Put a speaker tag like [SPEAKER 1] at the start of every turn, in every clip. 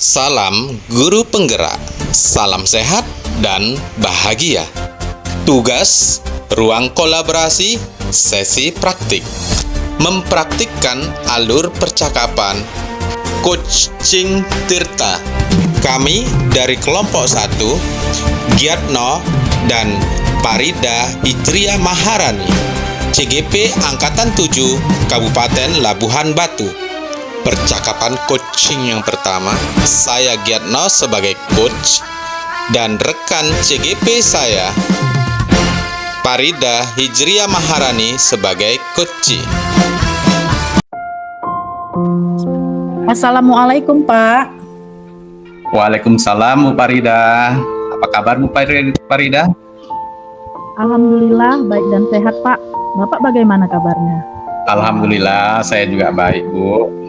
[SPEAKER 1] Salam guru penggerak, salam sehat dan bahagia. Tugas ruang kolaborasi sesi praktik. Mempraktikkan alur percakapan Coach Ching Tirta. Kami dari kelompok 1, Giatno dan Parida Hijriah Maharani, CGP Angkatan 7, Kabupaten Labuhan Batu. Percakapan coaching yang pertama, saya Giatno sebagai coach dan rekan CGP saya Parida Hijriah Maharani sebagai coach.
[SPEAKER 2] Assalamualaikum Pak.
[SPEAKER 3] Waalaikumsalam Bu Parida. Apa kabar Bu Parida?
[SPEAKER 2] Alhamdulillah baik dan sehat Pak. Bapak bagaimana kabarnya?
[SPEAKER 3] Alhamdulillah saya juga baik Bu.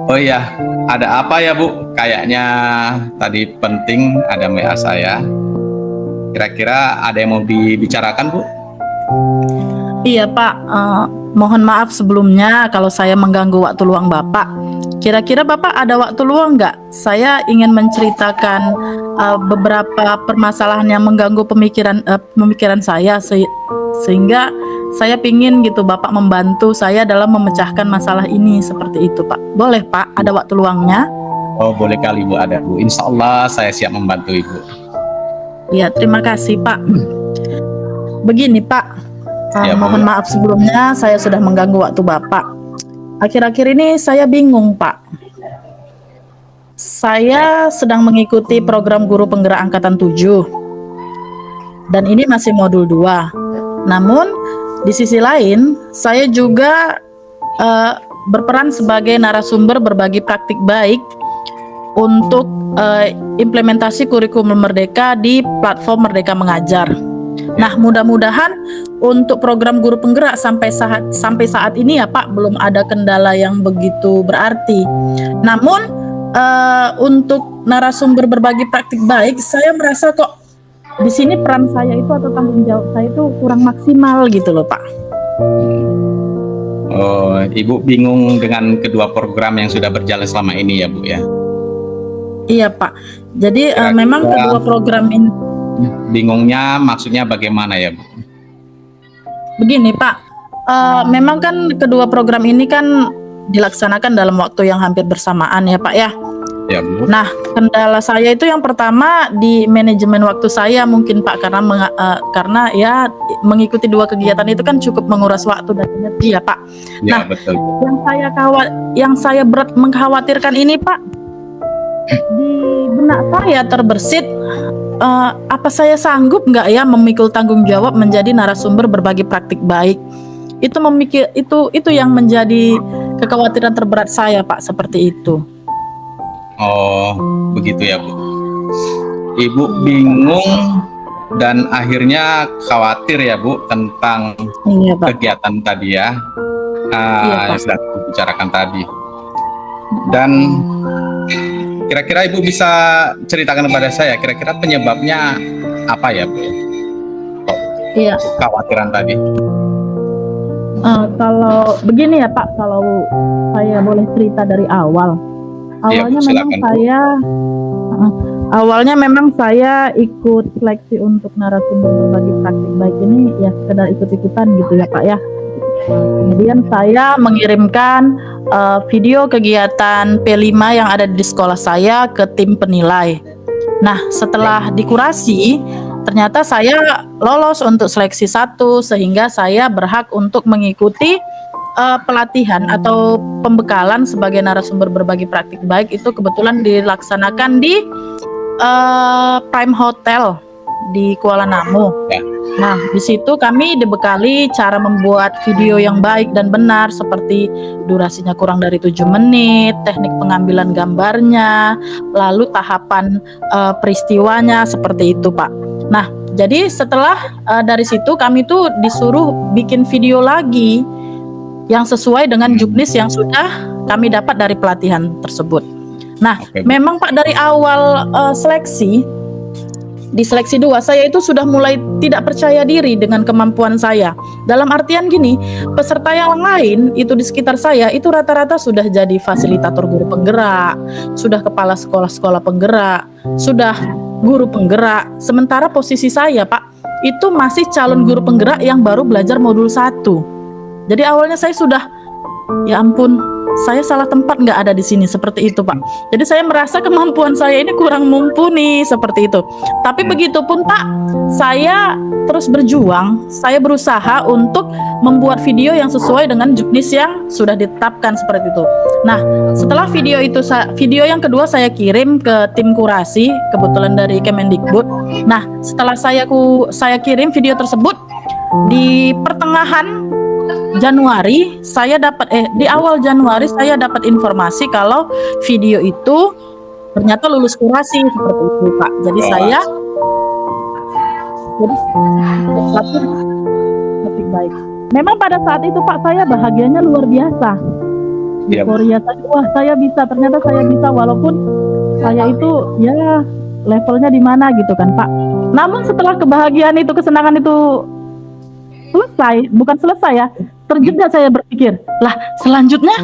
[SPEAKER 3] Oh iya, ada apa ya Bu? Kayaknya tadi penting ada WA saya. Kira-kira ada yang mau dibicarakan Bu?
[SPEAKER 2] Iya Pak, mohon maaf sebelumnya kalau saya mengganggu waktu luang Bapak. Kira-kira Bapak ada waktu luang nggak? Saya ingin menceritakan beberapa permasalahan yang mengganggu pemikiran saya sehingga saya pingin gitu Bapak membantu saya dalam memecahkan masalah ini seperti itu Pak. Boleh Pak, ada waktu luangnya?
[SPEAKER 3] Oh boleh kali Bu, ada Bu. Insya Allah saya siap membantu Ibu.
[SPEAKER 2] Ya terima kasih Pak. Begini Pak,
[SPEAKER 3] Ya, Bu.
[SPEAKER 2] mohon maaf sebelumnya saya sudah mengganggu waktu Bapak. Akhir-akhir ini saya bingung Pak. Saya sedang mengikuti program guru penggerak angkatan 7. Dan ini masih modul 2. Namun di sisi lain saya juga berperan sebagai narasumber berbagi praktik baik untuk implementasi kurikulum Merdeka di platform Merdeka Mengajar. Nah, mudah-mudahan untuk program guru penggerak sampai saat ini ya Pak belum ada kendala yang begitu berarti. Namun untuk narasumber berbagi praktik baik, saya merasa kok di sini peran saya itu atau tanggung jawab saya itu kurang maksimal gitu loh Pak.
[SPEAKER 3] Oh, Ibu bingung dengan kedua program yang sudah berjalan selama ini ya Bu ya?
[SPEAKER 2] Iya Pak. Jadi
[SPEAKER 3] Kira-kira
[SPEAKER 2] memang kedua program ini
[SPEAKER 3] bingungnya maksudnya bagaimana ya Bu?
[SPEAKER 2] begini Pak. Memang kan kedua program ini kan dilaksanakan dalam waktu yang hampir bersamaan ya Pak ya.
[SPEAKER 3] Ya Bu.
[SPEAKER 2] Nah, kendala saya itu yang pertama di manajemen waktu saya mungkin Pak karena ya mengikuti dua kegiatan itu kan cukup menguras waktu dan energi ya Pak.
[SPEAKER 3] Ya
[SPEAKER 2] Nah,
[SPEAKER 3] betul.
[SPEAKER 2] yang saya berat mengkhawatirkan ini Pak, di benak saya terbersit apa saya sanggup nggak ya memikul tanggung jawab menjadi narasumber berbagi praktik baik. Itu yang menjadi kekhawatiran terberat saya Pak, seperti itu.
[SPEAKER 3] Oh, begitu ya Bu. Ibu bingung dan akhirnya khawatir ya Bu tentang
[SPEAKER 2] Iya Pak.
[SPEAKER 3] kegiatan tadi ya,
[SPEAKER 2] Iya, Pak.
[SPEAKER 3] yang sudah dibicarakan tadi. Dan kira-kira Ibu bisa ceritakan kepada saya, kira-kira penyebabnya apa ya Bu? Kok
[SPEAKER 2] Iya.
[SPEAKER 3] kekhawatiran tadi?
[SPEAKER 2] Kalau begini ya Pak, kalau saya boleh cerita dari awal.
[SPEAKER 3] Iya, Bu,
[SPEAKER 2] Awalnya memang saya ikut seleksi untuk narasumber berbagi praktik baik ini ya sekedar ikut-ikutan gitu ya Pak ya. Kemudian saya mengirimkan video kegiatan P5 yang ada di sekolah saya ke tim penilai. Nah, setelah dikurasi, ternyata saya lolos untuk seleksi 1 sehingga saya berhak untuk mengikuti pelatihan atau pembekalan sebagai narasumber berbagi praktik baik itu kebetulan dilaksanakan di Prime Hotel di Kuala Namu.
[SPEAKER 3] Ya.
[SPEAKER 2] Nah, di situ kami dibekali cara membuat video yang baik dan benar seperti durasinya kurang dari 7 menit, teknik pengambilan gambarnya, lalu tahapan peristiwanya seperti itu, Pak. Nah, jadi setelah dari situ kami tuh disuruh bikin video lagi yang sesuai dengan juknis yang sudah kami dapat dari pelatihan tersebut. Nah,
[SPEAKER 3] Oke, Bu.
[SPEAKER 2] memang Pak dari awal seleksi di seleksi 2 saya itu sudah mulai tidak percaya diri dengan kemampuan saya. Dalam artian gini, peserta yang lain itu di sekitar saya itu rata-rata sudah jadi fasilitator guru penggerak, sudah kepala sekolah-sekolah penggerak, sudah guru penggerak. Sementara posisi saya, Pak, itu masih calon guru penggerak yang baru belajar modul 1. Jadi awalnya saya sudah, ya ampun, saya salah tempat nggak ada di sini, seperti itu, Pak. Jadi saya merasa kemampuan saya ini kurang mumpuni, seperti itu. Tapi begitupun, Pak, saya terus berjuang, saya berusaha untuk membuat video yang sesuai dengan juknis yang sudah ditetapkan, seperti itu. Nah, setelah video itu, video yang kedua saya kirim ke tim kurasi, kebetulan dari Kemendikbud. Nah, setelah saya kirim video tersebut, di pertengahan Januari saya dapat di awal Januari saya dapat informasi kalau video itu ternyata lulus kurasi, seperti itu, Pak. Jadi saya baik. Memang pada saat itu, Pak, saya bahagianya luar biasa. Euforia saya, wah, saya bisa, ternyata saya bisa, walaupun saya itu ya levelnya di mana gitu kan, Pak. Namun setelah kebahagiaan itu, kesenangan itu bukan selesai ya, terjeda saya berpikir, lah selanjutnya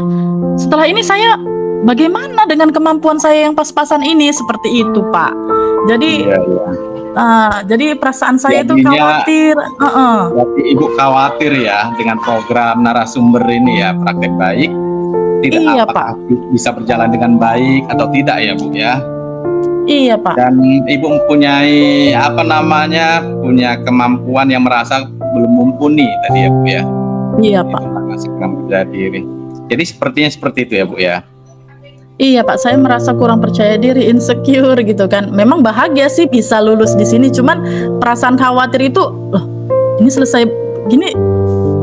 [SPEAKER 2] setelah ini saya bagaimana dengan kemampuan saya yang pas-pasan ini, seperti itu, Pak. Jadi jadi perasaan saya itu khawatir.
[SPEAKER 3] Berarti Ibu khawatir ya dengan program narasumber ini ya, praktek baik, tidak
[SPEAKER 2] Iya,
[SPEAKER 3] apakah bisa berjalan dengan baik atau tidak ya, Bu ya.
[SPEAKER 2] Iya, Pak.
[SPEAKER 3] Dan Ibu mempunyai punya kemampuan yang merasa belum mumpuni tadi ya, Bu ya.
[SPEAKER 2] Iya, Pak.
[SPEAKER 3] Masih kurang percaya diri. Jadi sepertinya seperti itu ya, Bu ya.
[SPEAKER 2] Iya, Pak, saya merasa kurang percaya diri, insecure gitu kan. Memang bahagia sih bisa lulus di sini, cuman perasaan khawatir itu, loh, ini selesai gini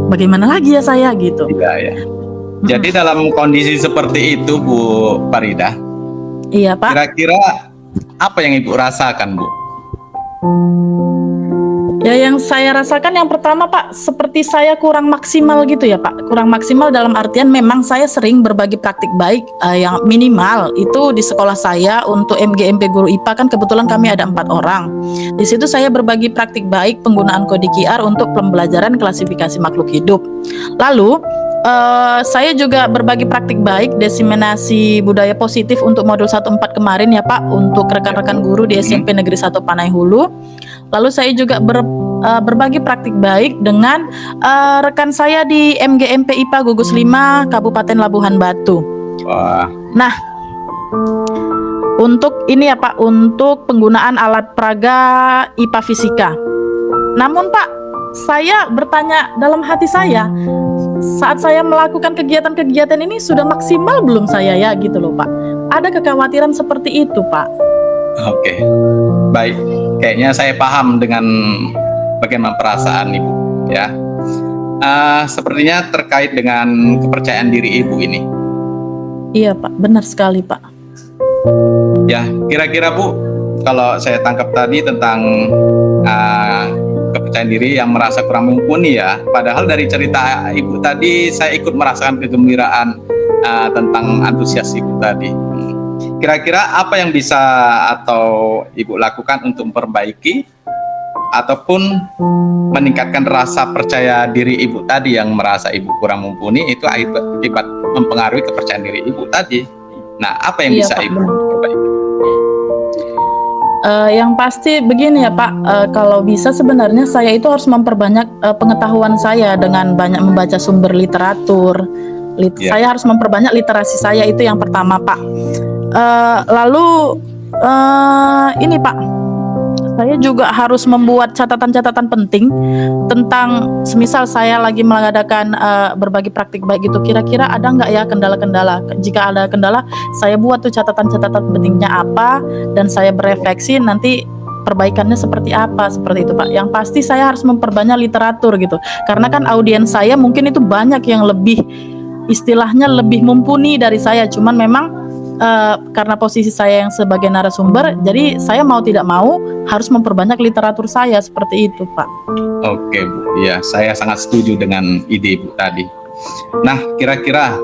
[SPEAKER 2] bagaimana lagi ya saya gitu.
[SPEAKER 3] Iya ya. Jadi dalam kondisi seperti itu, Bu Farida,
[SPEAKER 2] Iya, Pak.
[SPEAKER 3] kira-kira apa yang Ibu rasakan, Bu?
[SPEAKER 2] Ya, yang saya rasakan yang pertama, Pak, seperti saya kurang maksimal gitu ya, Pak. Kurang maksimal dalam artian memang saya sering berbagi praktik baik, yang minimal itu di sekolah saya untuk MGMP Guru IPA kan kebetulan kami ada 4 orang. Di situ saya berbagi praktik baik penggunaan kode QR untuk pembelajaran klasifikasi makhluk hidup. Lalu saya juga berbagi praktik baik diseminasi budaya positif untuk modul 1-4 kemarin ya, Pak, untuk rekan-rekan guru di SMP Negeri 1 Panai Hulu. Lalu saya juga berbagi praktik baik dengan rekan saya di MGMP IPA Gugus 5 Kabupaten Labuhan Batu.
[SPEAKER 3] Wah.
[SPEAKER 2] Nah, untuk ini ya, Pak, untuk penggunaan alat peraga IPA Fisika. Namun, Pak, saya bertanya dalam hati saya, saat saya melakukan kegiatan-kegiatan ini sudah maksimal belum saya ya gitu loh, Pak. Ada kekhawatiran seperti itu, Pak.
[SPEAKER 3] Oke. Baik, kayaknya saya paham dengan bagaimana perasaan Ibu ya. Sepertinya terkait dengan kepercayaan diri Ibu ini.
[SPEAKER 2] Iya, Pak, benar sekali, Pak.
[SPEAKER 3] Ya, kira-kira Bu, kalau saya tangkap tadi tentang kepercayaan diri yang merasa kurang mumpuni ya. Padahal dari cerita Ibu tadi saya ikut merasakan kegembiraan tentang antusias Ibu tadi. Kira-kira apa yang bisa atau Ibu lakukan untuk memperbaiki ataupun meningkatkan rasa percaya diri Ibu tadi yang merasa Ibu kurang mumpuni, itu akibat mempengaruhi kepercayaan diri Ibu tadi. Nah, apa yang bisa
[SPEAKER 2] Pak,
[SPEAKER 3] Ibu perbaiki?
[SPEAKER 2] Yang pasti begini ya, Pak, kalau bisa sebenarnya saya itu harus memperbanyak pengetahuan saya dengan banyak membaca sumber literatur. Saya harus memperbanyak literasi saya, itu yang pertama, Pak. Lalu ini, Pak, saya juga harus membuat catatan-catatan penting tentang semisal saya lagi mengadakan berbagi praktik baik itu, kira-kira ada nggak ya kendala-kendala. Jika ada kendala, saya buat tuh catatan-catatan pentingnya apa, dan saya berefleksi nanti perbaikannya seperti apa, seperti itu, Pak. Yang pasti saya harus memperbanyak literatur gitu, karena kan audiens saya mungkin itu banyak yang lebih, istilahnya lebih mumpuni dari saya, cuman memang karena posisi saya yang sebagai narasumber, jadi saya mau tidak mau harus memperbanyak literatur saya, seperti itu, Pak.
[SPEAKER 3] Oke, Bu. Ya, saya sangat setuju dengan ide Ibu tadi. Nah, kira-kira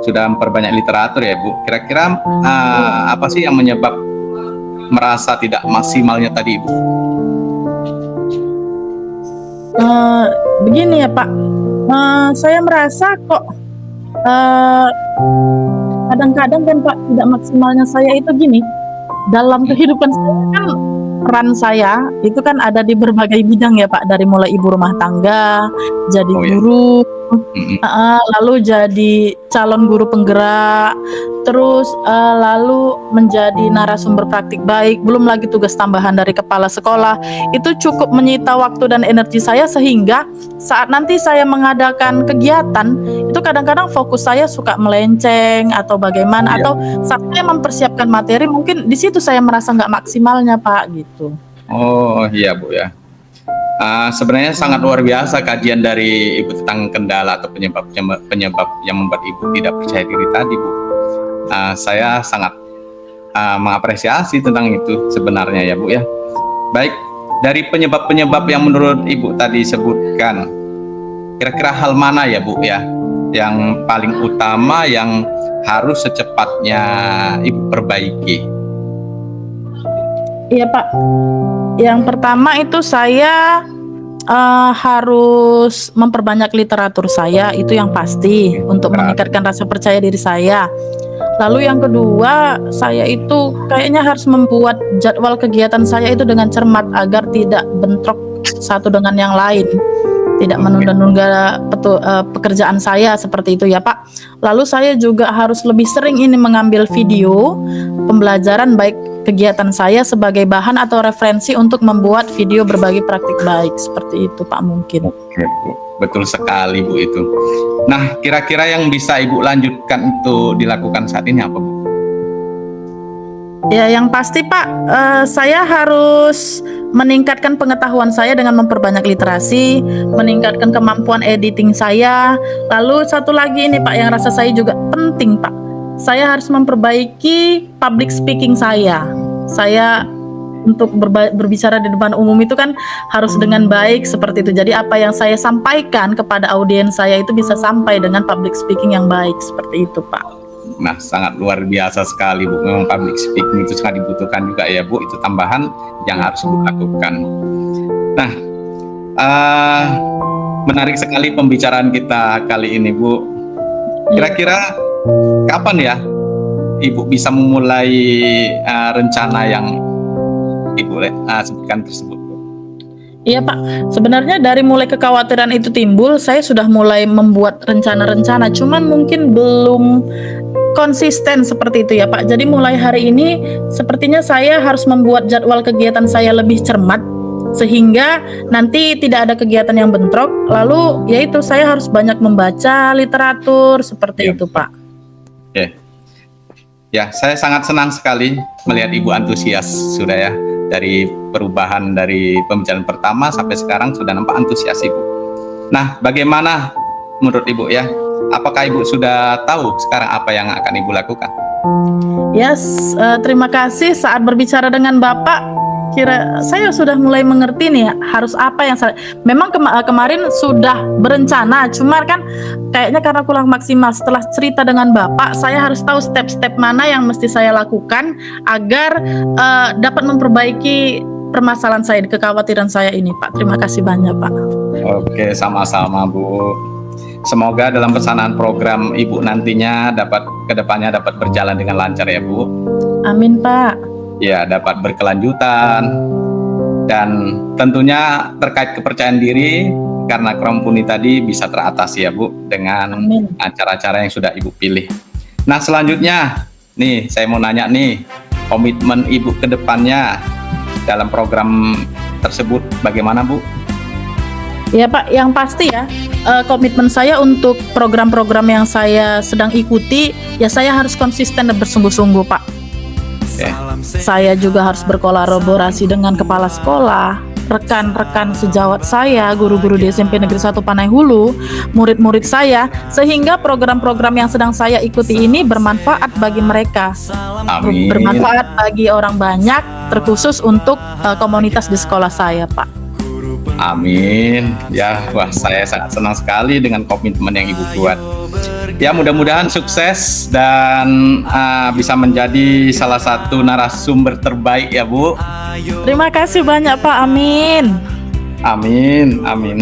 [SPEAKER 3] sudah memperbanyak literatur ya, Bu. Kira-kira apa sih yang menyebab merasa tidak maksimalnya tadi, Bu?
[SPEAKER 2] Eh, Begini ya Pak, saya merasa kok eh, kadang-kadang kan Pak, tidak maksimalnya saya itu gini, dalam kehidupan saya kan peran saya itu kan ada di berbagai bidang ya Pak, dari mulai ibu rumah tangga, jadi
[SPEAKER 3] Oh ya.
[SPEAKER 2] guru,
[SPEAKER 3] Mm-mm.
[SPEAKER 2] lalu jadi calon guru penggerak, terus lalu menjadi narasumber praktik baik, belum lagi tugas tambahan dari kepala sekolah. Itu cukup menyita waktu dan energi saya sehingga saat nanti saya mengadakan kegiatan, itu kadang-kadang fokus saya suka melenceng atau bagaimana,
[SPEAKER 3] Iya.
[SPEAKER 2] atau saat saya mempersiapkan materi mungkin di situ saya merasa nggak maksimalnya Pak gitu.
[SPEAKER 3] Oh iya Bu ya. Sebenarnya sangat luar biasa kajian dari Ibu tentang kendala atau penyebab yang membuat Ibu tidak percaya diri tadi, Bu. Saya sangat mengapresiasi tentang itu sebenarnya ya Bu ya. Baik, dari penyebab-penyebab yang menurut Ibu tadi sebutkan, kira-kira hal mana ya Bu ya yang paling utama yang harus secepatnya Ibu perbaiki?
[SPEAKER 2] Iya Pak, yang pertama itu saya harus memperbanyak literatur saya, itu yang pasti untuk meningkatkan rasa percaya diri saya. Lalu yang kedua, saya itu kayaknya harus membuat jadwal kegiatan saya itu dengan cermat agar tidak bentrok satu dengan yang lain, tidak menunda-nunda pekerjaan saya seperti itu ya Pak. Lalu saya juga harus lebih sering ini mengambil video pembelajaran baik kegiatan saya sebagai bahan atau referensi untuk membuat video berbagi praktik baik seperti itu Pak mungkin.
[SPEAKER 3] Oke, Bu. Betul sekali Bu itu. Nah, kira-kira yang bisa Ibu lanjutkan untuk dilakukan saat ini apa Bu?
[SPEAKER 2] Ya yang pasti Pak, saya harus meningkatkan pengetahuan saya dengan memperbanyak literasi, meningkatkan kemampuan editing saya. Lalu satu lagi ini Pak yang rasa saya juga penting Pak, saya harus memperbaiki public speaking saya. Saya untuk berbicara di depan umum itu kan harus dengan baik seperti itu. Jadi apa yang saya sampaikan kepada audiens saya itu bisa sampai dengan public speaking yang baik seperti itu Pak.
[SPEAKER 3] Nah, sangat luar biasa sekali Bu. Memang public speaking itu sangat dibutuhkan juga ya Bu. Itu tambahan yang harus Ibu lakukan. Nah, menarik sekali pembicaraan kita kali ini Bu. Kira-kira kapan ya Ibu bisa memulai rencana yang Ibu sebutkan tersebut?
[SPEAKER 2] Iya Pak, sebenarnya dari mulai kekhawatiran itu timbul, saya sudah mulai membuat rencana-rencana, cuman mungkin belum konsisten seperti itu ya Pak. Jadi mulai hari ini sepertinya saya harus membuat jadwal kegiatan saya lebih cermat, sehingga nanti tidak ada kegiatan yang bentrok. Lalu yaitu saya harus banyak membaca literatur seperti itu Pak.
[SPEAKER 3] Oke. Ya, saya sangat senang sekali melihat Ibu antusias sudah ya. Dari perubahan dari pembicaraan pertama sampai sekarang sudah nampak antusias Ibu. Nah, bagaimana menurut Ibu ya? Apakah Ibu sudah tahu sekarang apa yang akan Ibu lakukan?
[SPEAKER 2] Yes, terima kasih. Saat berbicara dengan Bapak, saya sudah mulai mengerti nih harus apa yang saya. Memang kemarin sudah berencana, cuma kan kayaknya karena kurang maksimal. Setelah cerita dengan Bapak, saya harus tahu step-step mana yang mesti saya lakukan agar dapat memperbaiki permasalahan saya, kekhawatiran saya ini Pak. Terima kasih banyak Pak.
[SPEAKER 3] Oke, sama-sama Bu. Semoga dalam pelaksanaan program Ibu nantinya kedepannya dapat berjalan dengan lancar ya Bu.
[SPEAKER 2] Amin Pak.
[SPEAKER 3] Ya, dapat berkelanjutan dan tentunya terkait kepercayaan diri karena kurang mumpuni tadi bisa teratasi ya Bu dengan cara-cara yang sudah Ibu pilih. Nah, selanjutnya nih saya mau nanya nih, komitmen Ibu ke depannya dalam program tersebut bagaimana Bu?
[SPEAKER 2] Ya Pak, yang pasti ya komitmen saya untuk program-program yang saya sedang ikuti, ya saya harus konsisten dan bersungguh-sungguh Pak.
[SPEAKER 3] Okay.
[SPEAKER 2] Saya juga harus berkolaborasi dengan kepala sekolah, rekan-rekan sejawat saya, guru-guru di SMP Negeri 1 Panai Hulu, murid-murid saya, sehingga program-program yang sedang saya ikuti ini bermanfaat bagi mereka.
[SPEAKER 3] Amin.
[SPEAKER 2] Bermanfaat bagi orang banyak, terkhusus untuk komunitas di sekolah saya Pak.
[SPEAKER 3] Amin. Ya, wah saya sangat senang sekali dengan komitmen yang Ibu buat. Ya, mudah-mudahan sukses dan bisa menjadi salah satu narasumber terbaik ya Bu.
[SPEAKER 2] Terima kasih banyak Pak, amin.
[SPEAKER 3] Amin, amin.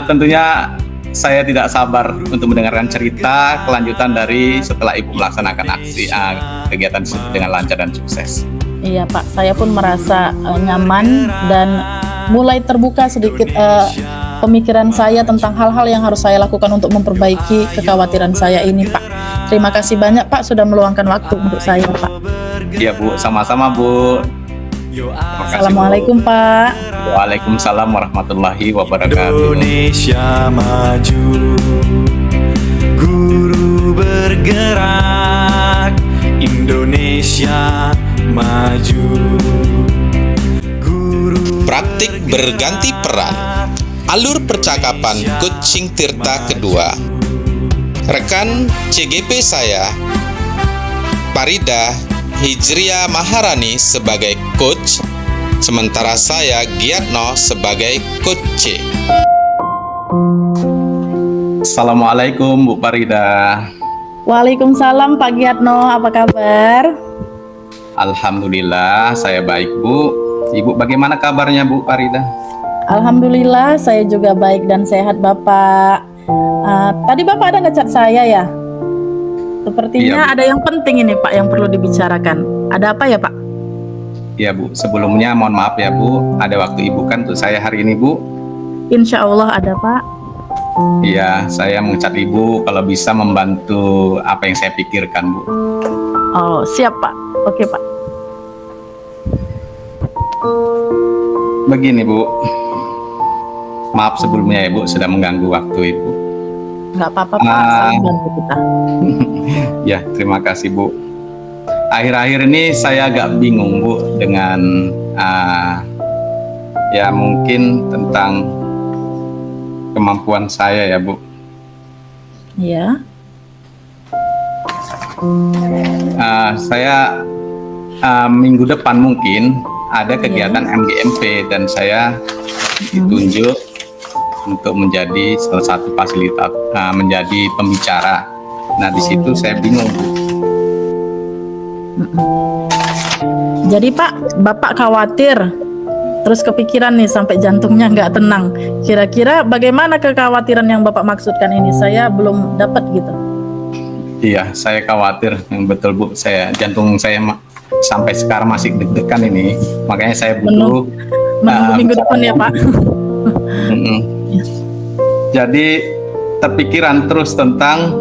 [SPEAKER 3] Tentunya saya tidak sabar untuk mendengarkan cerita kelanjutan dari setelah Ibu melaksanakan aksi kegiatan dengan lancar dan sukses.
[SPEAKER 2] Iya Pak, saya pun merasa nyaman dan mulai terbuka sedikit pemikiran saya tentang hal-hal yang harus saya lakukan untuk memperbaiki kekhawatiran saya ini Pak. Terima kasih banyak Pak sudah meluangkan waktu untuk saya Pak.
[SPEAKER 3] Iya Bu, sama-sama Bu. Terima kasih,
[SPEAKER 2] Assalamualaikum
[SPEAKER 3] Bu.
[SPEAKER 2] Pak.
[SPEAKER 3] Waalaikumsalam warahmatullahi wabarakatuh.
[SPEAKER 4] Indonesia maju, guru bergerak. Indonesia maju, guru
[SPEAKER 1] Praktik berganti peran. Alur percakapan Coaching Tirta kedua. Rekan CGP saya, Parida Hijriah Maharani sebagai coach, sementara saya Giatno sebagai coach C.
[SPEAKER 3] Assalamualaikum Bu Parida.
[SPEAKER 2] Waalaikumsalam Pak Giatno, apa kabar?
[SPEAKER 3] Alhamdulillah saya baik Bu. Ibu bagaimana kabarnya Bu Parida?
[SPEAKER 2] Alhamdulillah saya juga baik dan sehat Bapak. Tadi Bapak ada ngechat saya ya? Sepertinya
[SPEAKER 3] Iya, Bu.
[SPEAKER 2] ada yang penting ini Pak yang perlu dibicarakan. Ada apa ya Pak?
[SPEAKER 3] Ya Bu, sebelumnya mohon maaf ya Bu, ada waktu Ibu kan untuk saya hari ini Bu.
[SPEAKER 2] Insya Allah ada Pak.
[SPEAKER 3] Iya, saya mengucap Ibu kalau bisa membantu apa yang saya pikirkan Bu.
[SPEAKER 2] Oh siap Pak. Oke Pak.
[SPEAKER 3] Begini Bu, maaf sebelumnya ya Bu sudah mengganggu waktu Ibu.
[SPEAKER 2] Nggak apa-apa Pak, saling bantu kita.
[SPEAKER 3] Ya, terima kasih Bu. Akhir-akhir ini saya agak bingung Bu dengan ya mungkin tentang kemampuan saya ya Bu.
[SPEAKER 2] Ya.
[SPEAKER 3] Saya minggu depan mungkin ada kegiatan MGMP dan saya ditunjuk untuk menjadi salah satu fasilitas, menjadi pembicara. Nah di situ saya bingung Bu.
[SPEAKER 2] Jadi Pak, Bapak khawatir, terus kepikiran nih sampai jantungnya nggak tenang. Kira-kira bagaimana kekhawatiran yang Bapak maksudkan ini? Saya belum dapat gitu.
[SPEAKER 3] Iya, saya khawatir yang betul Bu. Jantung saya sampai sekarang masih deg-degan ini. Makanya saya butuh
[SPEAKER 2] Menunggu minggu depan ya Pak.
[SPEAKER 3] Jadi terpikiran terus tentang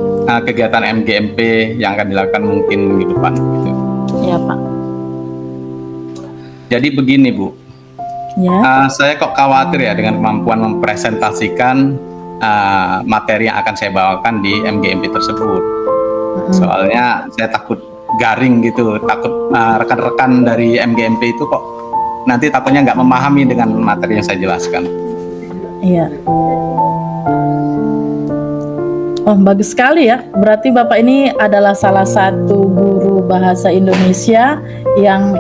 [SPEAKER 3] kegiatan MGMP yang akan dilakukan mungkin minggu depan. Gitu.
[SPEAKER 2] Ya Pak.
[SPEAKER 3] Jadi begini Bu,
[SPEAKER 2] Ya.
[SPEAKER 3] saya kok khawatir ya dengan kemampuan mempresentasikan materi yang akan saya bawakan di MGMP tersebut. Soalnya saya takut garing gitu, takut rekan-rekan dari MGMP itu kok nanti takutnya nggak memahami dengan materi yang saya jelaskan.
[SPEAKER 2] Iya. Oh, bagus sekali ya. Berarti Bapak ini adalah salah satu guru bahasa Indonesia yang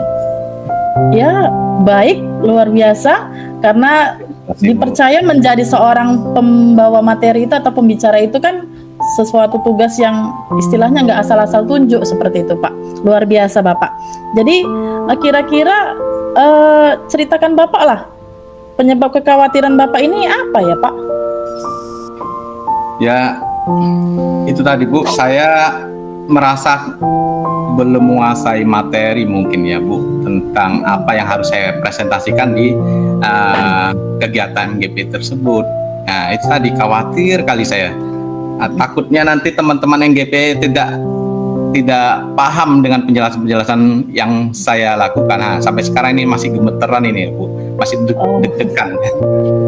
[SPEAKER 2] ya baik, luar biasa karena dipercaya menjadi seorang pembawa materi itu atau pembicara itu kan sesuatu tugas yang istilahnya nggak asal-asal tunjuk seperti itu Pak. Luar biasa Bapak. Jadi kira-kira ceritakan Bapak lah penyebab kekhawatiran Bapak ini apa ya Pak?
[SPEAKER 3] Ya itu tadi Bu, saya merasa belum menguasai materi mungkin ya Bu tentang apa yang harus saya presentasikan di kegiatan MGP tersebut. Nah itu tadi khawatir kali saya. Takutnya nanti teman-teman MGP tidak paham dengan penjelasan-penjelasan yang saya lakukan. Nah, sampai sekarang ini masih gemeteran ini Bu, masih deg-degan.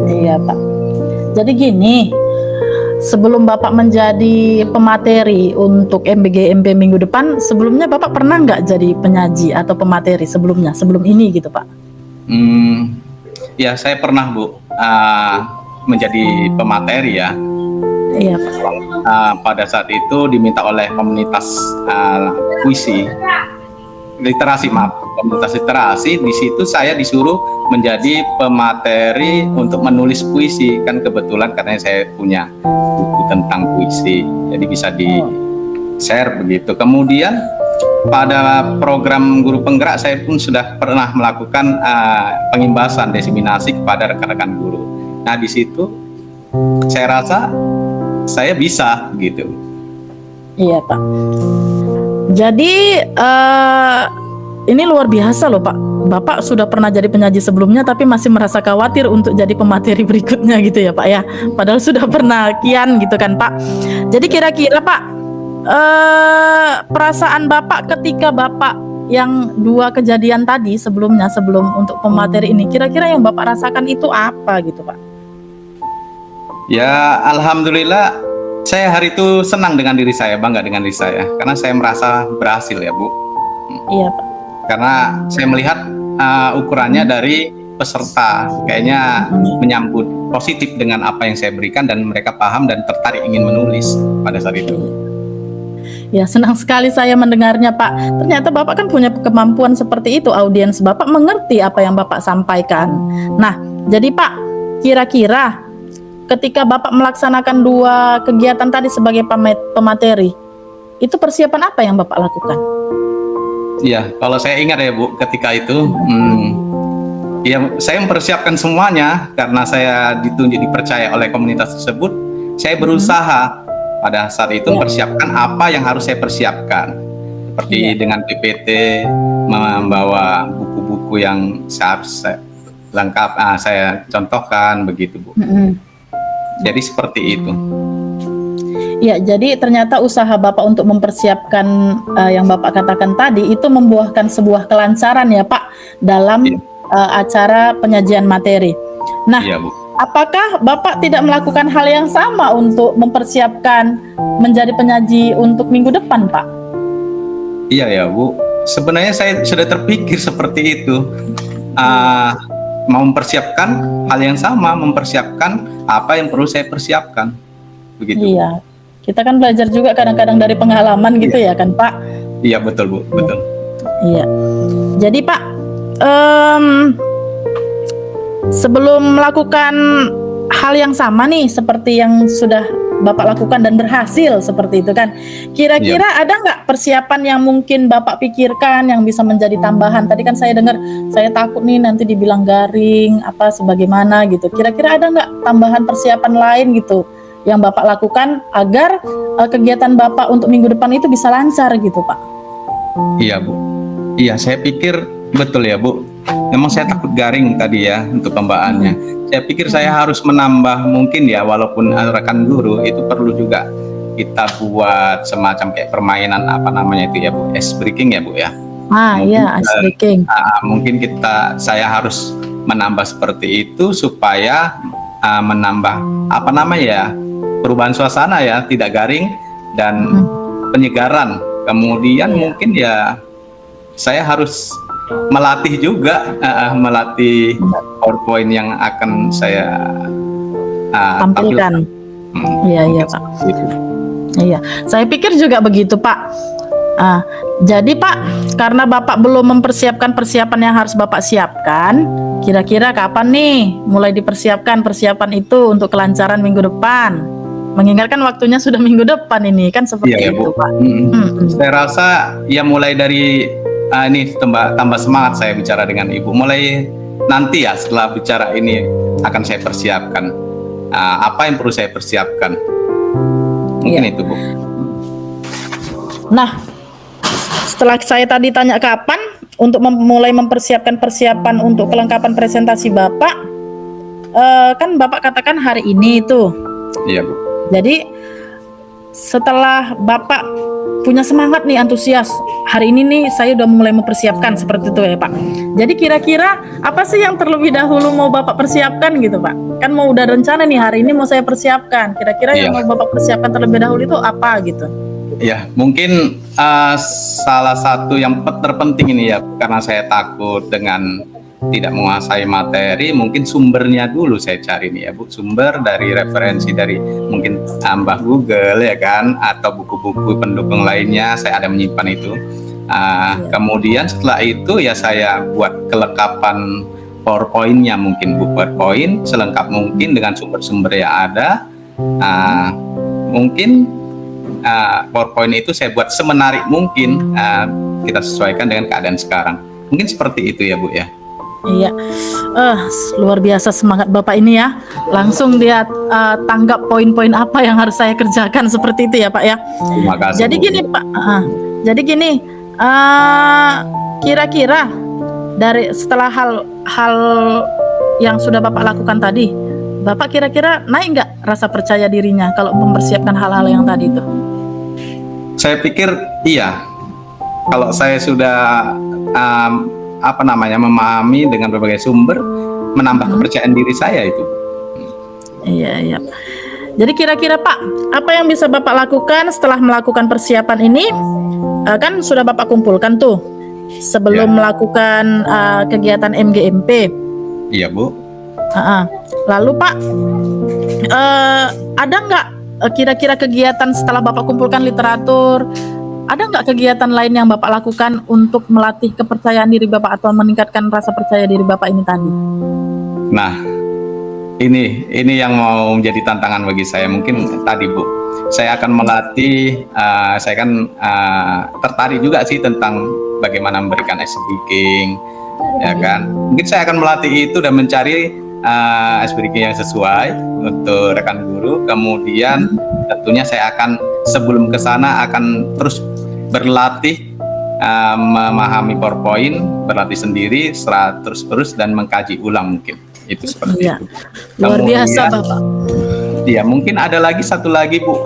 [SPEAKER 2] Iya Pak. Jadi gini, sebelum Bapak menjadi pemateri untuk MBGMP minggu depan, sebelumnya Bapak pernah nggak jadi penyaji atau pemateri sebelumnya, sebelum ini gitu Pak?
[SPEAKER 3] Ya saya pernah Bu menjadi pemateri ya.
[SPEAKER 2] Iya Pak.
[SPEAKER 3] Pada saat itu diminta oleh komunitas komunitas literasi. Di situ saya disuruh menjadi pemateri untuk menulis puisi. Kan kebetulan karena saya punya buku tentang puisi, jadi bisa di share begitu. Kemudian pada program guru penggerak saya pun sudah pernah melakukan pengimbasan diseminasi kepada rekan-rekan guru. Nah di situ saya rasa saya bisa gitu.
[SPEAKER 2] Iya Pak. Jadi ini luar biasa loh Pak. Bapak sudah pernah jadi penyaji sebelumnya tapi masih merasa khawatir untuk jadi pemateri berikutnya gitu ya Pak ya. Padahal sudah pernah kian gitu kan Pak. Jadi kira-kira Pak, perasaan Bapak ketika Bapak yang 2 kejadian tadi sebelumnya, sebelum untuk pemateri ini, kira-kira yang Bapak rasakan itu apa gitu Pak?
[SPEAKER 3] Ya alhamdulillah saya hari itu senang dengan diri saya, bangga dengan diri saya karena saya merasa berhasil ya Bu.
[SPEAKER 2] Iya Pak.
[SPEAKER 3] Karena saya melihat ukurannya dari peserta kayaknya menyambut positif dengan apa yang saya berikan dan mereka paham dan tertarik ingin menulis pada saat itu.
[SPEAKER 2] Ya senang sekali saya mendengarnya Pak. Ternyata Bapak kan punya kemampuan seperti itu, audiens Bapak mengerti apa yang Bapak sampaikan. Nah jadi Pak, kira-kira ketika Bapak melaksanakan 2 kegiatan tadi sebagai pemateri, itu persiapan apa yang Bapak lakukan?
[SPEAKER 3] Iya, kalau saya ingat ya Bu, ketika itu ya saya mempersiapkan semuanya karena saya ditunjuk dipercaya oleh komunitas tersebut. Saya berusaha pada saat itu mempersiapkan apa yang harus saya persiapkan, seperti dengan PPT, membawa buku-buku yang seharusnya lengkap saya contohkan begitu Bu. Jadi seperti itu.
[SPEAKER 2] Ya, jadi ternyata usaha Bapak untuk mempersiapkan yang Bapak katakan tadi itu membuahkan sebuah kelancaran ya Pak dalam acara penyajian materi. Nah,
[SPEAKER 3] Iya, Bu.
[SPEAKER 2] apakah Bapak tidak melakukan hal yang sama untuk mempersiapkan menjadi penyaji untuk minggu depan Pak?
[SPEAKER 3] Iya ya Bu, sebenarnya saya sudah terpikir seperti itu. Mau mempersiapkan hal yang sama, mempersiapkan apa yang perlu saya persiapkan, begitu.
[SPEAKER 2] Iya, kita kan belajar juga kadang-kadang dari pengalaman gitu ya kan Pak?
[SPEAKER 3] Iya betul Bu, betul.
[SPEAKER 2] Iya. Jadi Pak, sebelum melakukan hal yang sama nih seperti yang sudah Bapak lakukan dan berhasil seperti itu kan, kira-kira ada nggak persiapan yang mungkin Bapak pikirkan yang bisa menjadi tambahan? Tadi kan saya dengar, saya takut nih nanti dibilang garing apa sebagaimana gitu. Kira-kira ada nggak tambahan persiapan lain gitu yang Bapak lakukan agar kegiatan Bapak untuk minggu depan itu bisa lancar gitu Pak?
[SPEAKER 3] Iya Bu, iya saya pikir betul ya Bu. Memang saya takut garing tadi ya untuk pembawaannya. Saya pikir saya harus menambah mungkin ya, walaupun rekan guru itu perlu juga kita buat semacam kayak permainan apa namanya itu ya Bu, ice breaking ya Bu ya.
[SPEAKER 2] Iya, ice breaking.
[SPEAKER 3] Mungkin saya harus menambah seperti itu supaya menambah apa namanya ya, perubahan suasana ya, tidak garing dan penyegaran. Kemudian mungkin ya saya harus melatih juga, melatih PowerPoint yang akan saya
[SPEAKER 2] tampilkan. Iya Pak. Iya, saya pikir juga begitu Pak. Jadi Pak, karena Bapak belum mempersiapkan persiapan yang harus Bapak siapkan, kira-kira kapan nih mulai dipersiapkan persiapan itu untuk kelancaran minggu depan? Mengingatkan waktunya sudah minggu depan ini kan seperti
[SPEAKER 3] iya,
[SPEAKER 2] itu
[SPEAKER 3] Bu.
[SPEAKER 2] Pak.
[SPEAKER 3] Saya rasa ya mulai dari ini tambah semangat saya bicara dengan Ibu. Mulai nanti ya setelah bicara ini akan saya persiapkan apa yang perlu saya persiapkan. Mungkin itu Bu.
[SPEAKER 2] Nah, setelah saya tadi tanya kapan untuk mulai mempersiapkan persiapan untuk kelengkapan presentasi Bapak, kan Bapak katakan hari ini itu.
[SPEAKER 3] Iya Bu.
[SPEAKER 2] Jadi setelah Bapak punya semangat nih, antusias, hari ini nih saya udah mulai mempersiapkan seperti itu ya Pak. Jadi kira-kira apa sih yang terlebih dahulu mau Bapak persiapkan gitu Pak? Kan mau udah rencana nih hari ini mau saya persiapkan. Kira-kira yang mau Bapak persiapkan terlebih dahulu itu apa gitu?
[SPEAKER 3] Ya mungkin salah satu yang terpenting ini ya, karena saya takut dengan tidak menguasai materi, mungkin sumbernya dulu saya cari nih ya Bu, sumber dari referensi dari mungkin Mbah Google ya kan, atau buku-buku pendukung lainnya, saya ada menyimpan itu. Kemudian setelah itu ya saya buat kelengkapan PowerPoint-nya, mungkin buku PowerPoint selengkap mungkin dengan sumber-sumber yang ada. Mungkin PowerPoint itu saya buat semenarik mungkin, kita sesuaikan dengan keadaan sekarang. Mungkin seperti itu ya Bu ya.
[SPEAKER 2] Iya, luar biasa semangat Bapak ini ya. Langsung dia tanggap poin-poin apa yang harus saya kerjakan seperti itu ya Pak ya.
[SPEAKER 3] Terima kasih.
[SPEAKER 2] Jadi
[SPEAKER 3] Bu.
[SPEAKER 2] gini Pak, jadi gini, kira-kira dari setelah hal yang sudah Bapak lakukan tadi, Bapak kira-kira naik nggak rasa percaya dirinya kalau mempersiapkan hal-hal yang tadi itu?
[SPEAKER 3] Saya pikir iya. Kalau saya sudah memahami dengan berbagai sumber, menambah kepercayaan diri saya itu.
[SPEAKER 2] Iya. Jadi kira-kira Pak, apa yang bisa Bapak lakukan setelah melakukan persiapan ini? Kan sudah Bapak kumpulkan tuh sebelum melakukan kegiatan MGMP.
[SPEAKER 3] Iya Bu.
[SPEAKER 2] Lalu Pak, ada nggak kira-kira kegiatan setelah Bapak kumpulkan literatur? Ada nggak kegiatan lain yang Bapak lakukan untuk melatih kepercayaan diri Bapak atau meningkatkan rasa percaya diri Bapak ini tadi?
[SPEAKER 3] Nah, ini yang mau menjadi tantangan bagi saya. Mungkin tadi Bu, saya akan melatih. Saya kan tertarik juga sih tentang bagaimana memberikan ice breaking, ya kan. Mungkin saya akan melatih itu dan mencari ice breaking yang sesuai untuk rekan guru. Kemudian tentunya saya akan sebelum ke sana akan terus berlatih memahami PowerPoint, berlatih sendiri terus dan mengkaji ulang mungkin. Itu seperti itu.
[SPEAKER 2] Luar biasa Bapak.
[SPEAKER 3] Ya, mungkin ada lagi satu lagi Bu,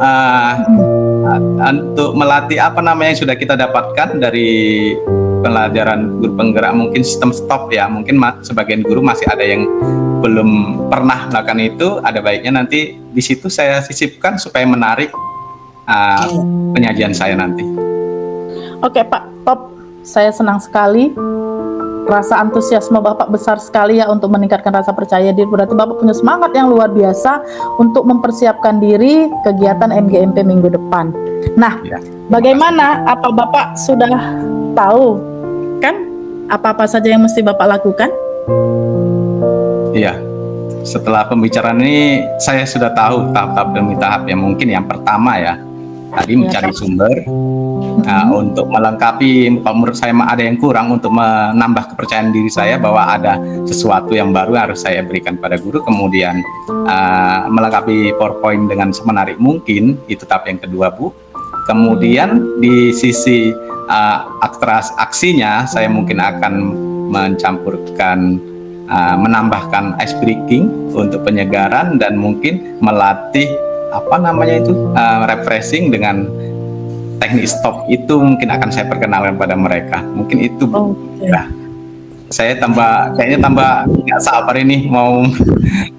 [SPEAKER 3] untuk melatih yang sudah kita dapatkan dari pelajaran guru penggerak, mungkin sistem stop ya. Mungkin sebagian guru masih ada yang belum pernah melakukan itu. Ada baiknya nanti di situ saya sisipkan supaya menarik penyajian saya nanti.
[SPEAKER 2] Oke Pak, top. Saya senang sekali. Rasa antusiasme Bapak besar sekali ya untuk meningkatkan rasa percaya diri. Berarti Bapak punya semangat yang luar biasa untuk mempersiapkan diri kegiatan MGMP minggu depan. Nah, bagaimana? Apa Bapak sudah tahu kan apa-apa saja yang mesti Bapak lakukan?
[SPEAKER 3] Iya. Setelah pembicaraan ini saya sudah tahu tahap-tahap demi tahap. Ya, mungkin yang pertama ya tadi mencari sumber untuk melengkapi. Kalau menurut saya ada yang kurang untuk menambah kepercayaan diri saya bahwa ada sesuatu yang baru yang harus saya berikan pada guru. Kemudian melengkapi PowerPoint dengan semenarik mungkin, itu tahap yang kedua Bu. Kemudian di sisi aksinya saya mungkin akan mencampurkan menambahkan ice breaking untuk penyegaran dan mungkin melatih refreshing dengan teknik stop. Itu mungkin akan saya perkenalkan pada mereka. Mungkin itu Bu. Nah, saya kayaknya tambah nggak sabar ini mau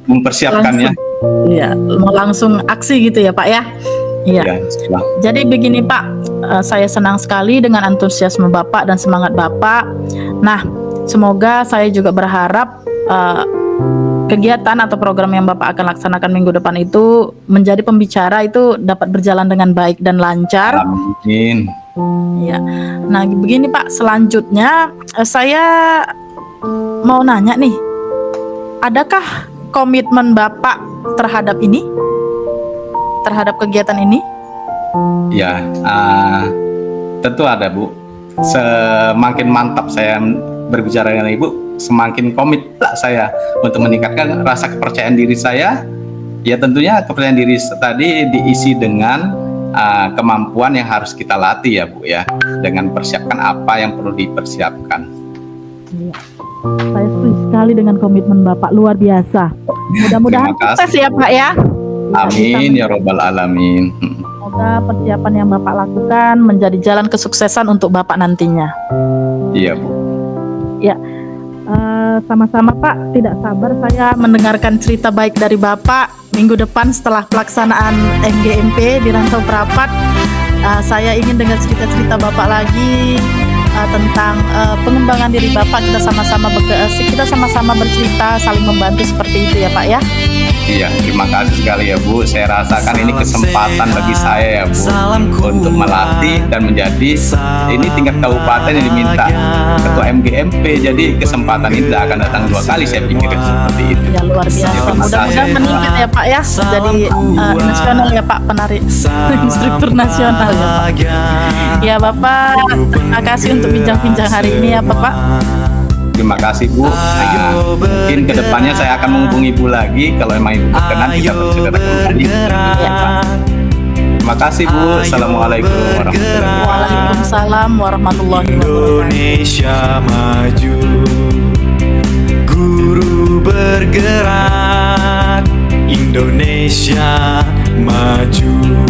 [SPEAKER 3] mempersiapkannya.
[SPEAKER 2] Iya, mau langsung aksi gitu ya Pak ya. Iya. Jadi begini Pak, saya senang sekali dengan antusiasme Bapak dan semangat Bapak. Nah, semoga saya juga berharap kegiatan atau program yang Bapak akan laksanakan minggu depan itu menjadi pembicara itu dapat berjalan dengan baik dan lancar.
[SPEAKER 3] Amin.
[SPEAKER 2] Ya. Nah, begini Pak, selanjutnya saya mau nanya nih, adakah komitmen Bapak terhadap ini? Terhadap kegiatan ini?
[SPEAKER 3] Ya, tentu ada Bu. Semakin mantap saya berbicara dengan Ibu, semakin komit saya untuk meningkatkan rasa kepercayaan diri saya. Ya tentunya kepercayaan diri tadi diisi dengan kemampuan yang harus kita latih ya Bu ya, dengan persiapkan apa yang perlu dipersiapkan.
[SPEAKER 2] Iya. Saya setuju sekali dengan komitmen Bapak, luar biasa. Mudah-mudahan sukses ya Pak ya.
[SPEAKER 3] Amin ya robbal alamin.
[SPEAKER 2] Semoga persiapan yang Bapak lakukan menjadi jalan kesuksesan untuk Bapak nantinya.
[SPEAKER 3] Iya Bu.
[SPEAKER 2] Ya, sama-sama Pak. Tidak sabar saya mendengarkan cerita baik dari Bapak minggu depan setelah pelaksanaan MGMP di Rantau Prapat. Saya ingin dengar cerita-cerita Bapak lagi tentang pengembangan diri Bapak. Kita sama-sama bercerita, saling membantu seperti itu ya Pak ya.
[SPEAKER 3] Iya, terima kasih sekali ya Bu. Saya rasakan ini kesempatan bagi saya ya Bu untuk melatih dan menjadi ini tingkat kabupaten yang diminta ketua MGMP. Jadi kesempatan ini tidak akan datang 2 kali, saya pikir seperti itu.
[SPEAKER 2] Ya luar biasa.
[SPEAKER 3] Terima
[SPEAKER 2] Mudah-mudahan
[SPEAKER 3] kasih.
[SPEAKER 2] meningkat ya Pak ya, jadi nasional ya Pak, penari instruktur nasional ya Pak. Ya Bapak, terima kasih untuk bincang-bincang hari ini ya Bapak.
[SPEAKER 3] Terima kasih Bu. Nah, mungkin kedepannya saya akan menghubungi Bu lagi kalau memang Ibu berkenan kita bercerita kembali. Terima kasih Bu. Assalamualaikum warahmatullahi wabarakatuh.
[SPEAKER 2] Waalaikumsalam warahmatullahi wabarakatuh.
[SPEAKER 4] Indonesia maju, guru bergerak, Indonesia maju.